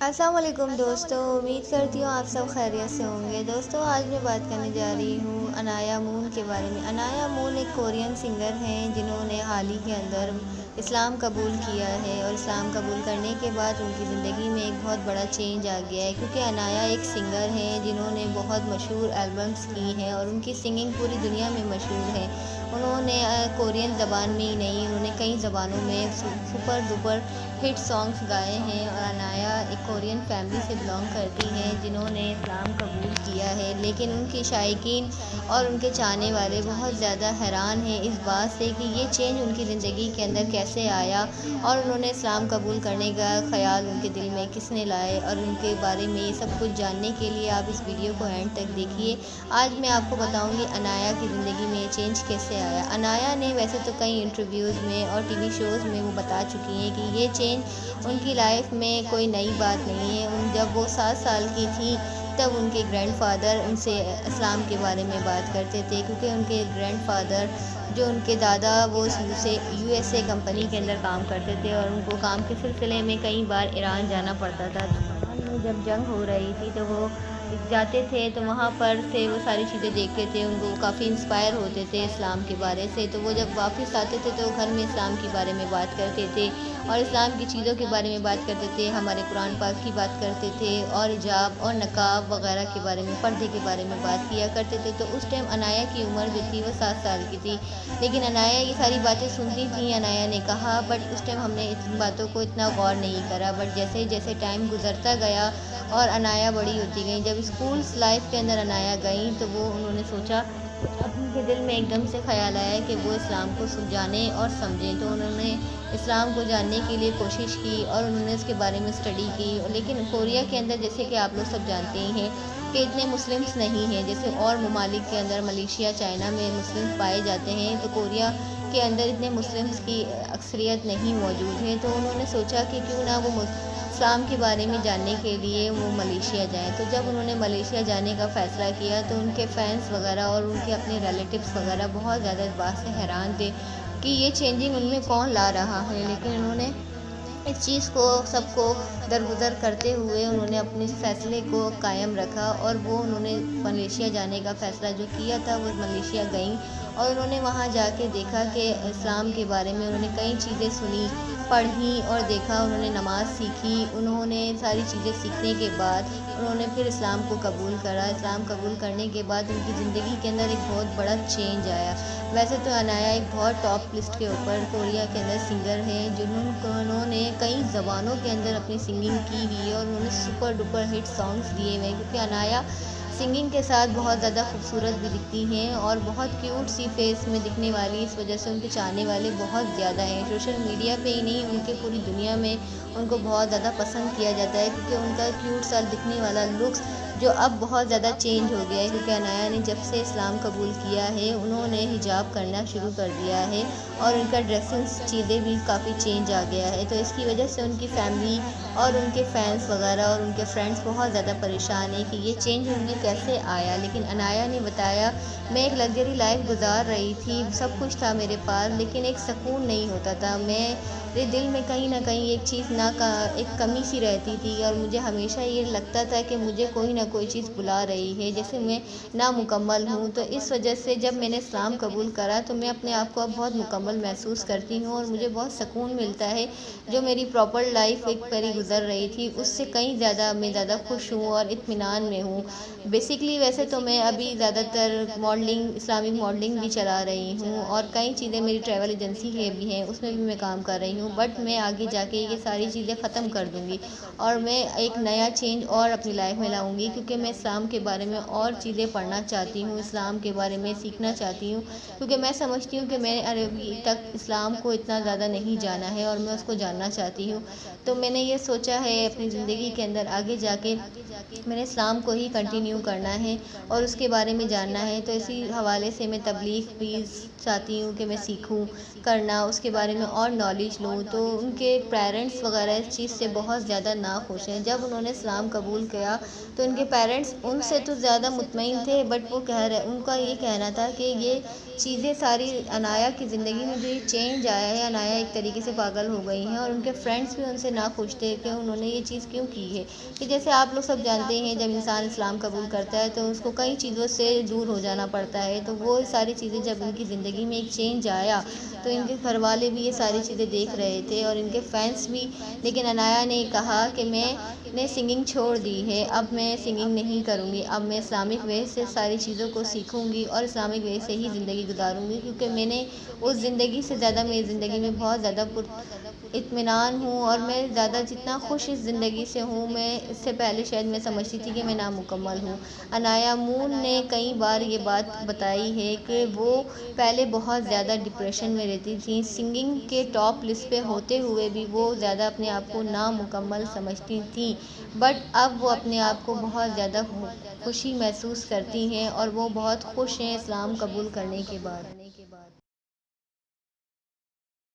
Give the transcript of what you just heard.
السلام علیکم دوستو، امید کرتی ہوں آپ سب خیریت سے ہوں گے۔ دوستو آج میں بات کرنے جا رہی ہوں انایا مون کے بارے میں۔ انایا مون ایک کورین سنگر ہیں جنہوں نے حال ہی کے اندر اسلام قبول کیا ہے، اور اسلام قبول کرنے کے بعد ان کی زندگی میں ایک بہت بڑا چینج آ گیا ہے، کیونکہ انایا ایک سنگر ہیں جنہوں نے بہت مشہور البمز کی ہیں اور ان کی سنگنگ پوری دنیا میں مشہور ہے۔ انہوں نے کورین زبان میں ہی نہیں، انہوں نے کئی زبانوں میں سپر ڈپر ہٹ سانگز گائے ہیں، اور انایا ایک کورین فیملی سے بلانگ کرتی ہیں جنہوں نے اسلام قبول کیا ہے، لیکن ان کے شائقین اور ان کے چاہنے والے بہت زیادہ حیران ہیں اس بات سے کہ یہ چینج ان کی زندگی کے اندر کیسے آیا، اور انہوں نے اسلام قبول کرنے کا خیال ان کے دل میں کس نے لائے، اور ان کے بارے میں سب کچھ جاننے کے لیے آپ اس ویڈیو کو اینڈ تک دیکھیے۔ آج میں آپ کو بتاؤں گی انایا کی زندگی میں یہ چینج کیسے آیا۔ انایا نے ویسے تو کئی انٹرویوز میں اور ٹی وی شوز میں وہ بتا چکی ہیں کہ یہ چینج ان کی لائف میں کوئی نئی بات نہیں ہے۔ جب وہ 7 سال کی تھی تب ان کے گرینڈ فادر ان سے اسلام کے بارے میں بات کرتے تھے، کیونکہ ان کے گرینڈ فادر جو ان کے دادا وہ یو ایس اے کمپنی کے اندر کام کرتے تھے، اور ان کو کام کے سلسلے میں کئی بار ایران جانا پڑتا تھا۔ ایران میں جب جنگ ہو رہی تھی تو وہ جاتے تھے، تو وہاں پر سے وہ ساری چیزیں دیکھتے تھے، ان کو کافی انسپائر ہوتے تھے اسلام کے بارے سے۔ تو وہ جب واپس آتے تھے تو گھر میں اسلام کے بارے میں بات کرتے تھے اور اسلام کی چیزوں کے بارے میں بات کرتے تھے، ہمارے قرآن پاک کی بات کرتے تھے، اور حجاب اور نقاب وغیرہ کے بارے میں، پردے کے بارے میں بات کیا کرتے تھے۔ تو اس ٹائم انایا کی عمر جو تھی وہ 7 سال کی تھی، لیکن انایا یہ ساری باتیں سنتی تھیں۔ انایا نے کہا بٹ اس ٹائم ہم نے ان باتوں کو اتنا غور نہیں کرا، بٹ جیسے جیسے ٹائم گزرتا گیا اور انایا بڑی ہوتی گئی، جب اسکولس لائف کے اندر انایا گئیں تو انہوں نے سوچا، اب ان کے دل میں ایک دم سے خیال آیا کہ وہ اسلام کو جانیں اور سمجھیں۔ تو انہوں نے اسلام کو جاننے کے لیے کوشش کی اور انہوں نے اس کے بارے میں اسٹڈی کی، لیکن کوریا کے اندر جیسے کہ آپ لوگ سب جانتے ہی ہیں کہ اتنے مسلمس نہیں ہیں، جیسے اور ممالک کے اندر ملیشیا چائنا میں مسلمس پائے جاتے ہیں، تو کوریا کے اندر اتنے مسلمس کی اکثریت نہیں موجود ہے۔ تو انہوں نے سوچا کہ کیوں نہ وہ اسلام کے بارے میں جاننے کے لیے وہ ملیشیا جائیں۔ تو جب انہوں نے ملیشیا جانے کا فیصلہ کیا تو ان کے فینس وغیرہ اور ان کے اپنے ریلیٹیوز وغیرہ بہت زیادہ اس بات سے حیران تھے کہ یہ چینجنگ ان میں کون لا رہا ہے، لیکن انہوں نے اس چیز کو سب کو درگزر کرتے ہوئے انہوں نے اپنے فیصلے کو قائم رکھا، اور انہوں نے ملیشیا جانے کا فیصلہ جو کیا تھا وہ ملیشیا گئیں، اور انہوں نے وہاں جا کے دیکھا کہ اسلام کے بارے میں انہوں نے کئی چیزیں سنی، پڑھی اور دیکھا، انہوں نے نماز سیکھی، انہوں نے ساری چیزیں سیکھنے کے بعد انہوں نے پھر اسلام کو قبول کرا۔ اسلام قبول کرنے کے بعد ان کی زندگی کے اندر ایک بہت بڑا چینج آیا۔ ویسے تو انایا ایک بہت ٹاپ لسٹ کے اوپر کوریا کے اندر سنگر ہیں، جنہوں نے کئی زبانوں کے اندر اپنی سنگنگ کی ہوئی ہے، اور انہوں نے سپر ڈپر ہٹ سانگز دیے ہوئے ہیں، کیونکہ انایا سنگنگ کے ساتھ بہت زیادہ خوبصورت بھی دکھتی ہیں اور بہت کیوٹ سی فیس میں دکھنے والی، اس وجہ سے ان کے چاہنے والے بہت زیادہ ہیں۔ سوشل میڈیا پہ ہی نہیں، ان کے پوری دنیا میں ان کو بہت زیادہ پسند کیا جاتا ہے، کیونکہ ان کا کیوٹ سا دکھنے والا لکس جو اب بہت زیادہ چینج ہو گیا ہے، کیونکہ انایا نے جب سے اسلام قبول کیا ہے انہوں نے حجاب کرنا شروع کر دیا ہے، اور ان کا ڈریسنگ چیزیں بھی کافی چینج آ گیا ہے۔ تو اس کی وجہ سے ان کی فیملی اور ان کے فینس وغیرہ اور ان کے فرینڈس بہت زیادہ پریشان ہیں کہ یہ چینج ان میں کیسے آیا، لیکن انایا نے بتایا، میں ایک لگژری لائف گزار رہی تھی، سب کچھ تھا میرے پاس، لیکن ایک سکون نہیں ہوتا تھا، میرے دل میں کہیں نہ کہیں ایک چیز ایک کمی سی رہتی تھی، اور مجھے ہمیشہ یہ لگتا تھا کہ مجھے کوئی نہ کوئی چیز بلا رہی ہے، جیسے میں نامکمل ہوں۔ تو اس وجہ سے جب میں نے اسلام قبول کرا تو میں اپنے آپ کو اب بہت مکمل محسوس کرتی ہوں، اور مجھے بہت سکون ملتا ہے۔ جو میری پراپر لائف ایک پری گزر رہی تھی اس سے کہیں زیادہ میں خوش ہوں اور اطمینان میں ہوں۔ بیسکلی ویسے تو میں ابھی زیادہ تر ماڈلنگ، اسلامک ماڈلنگ بھی چلا رہی ہوں، اور کئی چیزیں میری ٹریول ایجنسی کے بھی ہیں، اس میں بھی میں کام کر رہی ہوں، بٹ میں آگے جا کے یہ ساری چیزیں ختم کر دوں گی، اور میں ایک نیا چینج اور اپنی لائف میں لاؤں گی، کیونکہ میں اسلام کے بارے میں اور چیزیں پڑھنا چاہتی ہوں، اسلام کے بارے میں سیکھنا چاہتی ہوں، کیونکہ میں سمجھتی ہوں کہ میں نے ابھی تک اسلام کو اتنا زیادہ نہیں جانا ہے، اور میں اس کو جاننا چاہتی ہوں۔ تو میں نے یہ سوچا ہے اپنی زندگی کے اندر آگے جا کے میں نے اسلام کو ہی کنٹینیو کرنا ہے اور اس کے بارے میں جاننا ہے۔ تو اسی حوالے سے میں تبلیغ بھی چاہتی ہوں کہ میں سیکھوں کرنا، اس کے بارے میں اور نالج لوں۔ تو ان کے پیرنٹس وغیرہ اس چیز سے بہت زیادہ ناخوش ہیں۔ جب انہوں نے اسلام قبول کیا تو ان کے پیرنٹس ان سے تو زیادہ مطمئن تھے، بٹ ان کا یہ کہنا تھا کہ یہ چیزیں ساری انایا کی زندگی میں جو یہ چینج آیا ہے، انایا ایک طریقے سے پاگل ہو گئی ہیں، اور ان کے فرینڈس بھی ان سے ناخوش تھے، کہ انہوں نے یہ چیز کیوں کی ہے کہ جیسے آپ لوگ سب جانتے ہیں جب انسان اسلام قبول کرتا ہے تو اس کو کئی چیزوں سے دور ہو جانا پڑتا ہے، تو وہ ساری چیزیں جب ان کی زندگی میں ایک چینج آیا تو ان کے گھر والے بھی یہ ساری چیزیں دیکھ رہے تھے اور ان کے فینس بھی، لیکن انایا نے کہا کہ میں نے سنگنگ چھوڑ دی ہے، اب میں سنگنگ نہیں کروں گی، اب میں اسلامک وے سے ساری چیزوں کو سیکھوں گی اور اسلامک وے سے ہی زندگی گزاروں گی، کیونکہ میں نے اس زندگی سے زیادہ میری زندگی میں بہت زیادہ اطمینان ہوں اور میں زیادہ جتنا خوش اس زندگی سے ہوں، میں اس سے پہلے شاید میں سمجھتی تھی کہ میں نامکمل ہوں۔ انایا مون نے کئی بار یہ بات بتائی ہے کہ وہ پہلے بہت زیادہ ڈپریشن میں رہتی تھیں، سنگنگ کے ٹاپ لسٹ پہ ہوتے ہوئے بھی وہ زیادہ اپنے آپ کو نامکمل سمجھتی تھیں، بٹ اب وہ اپنے آپ کو بہت زیادہ خوشی محسوس کرتی ہیں اور وہ بہت خوش ہیں اسلام قبول کرنے کے بعد۔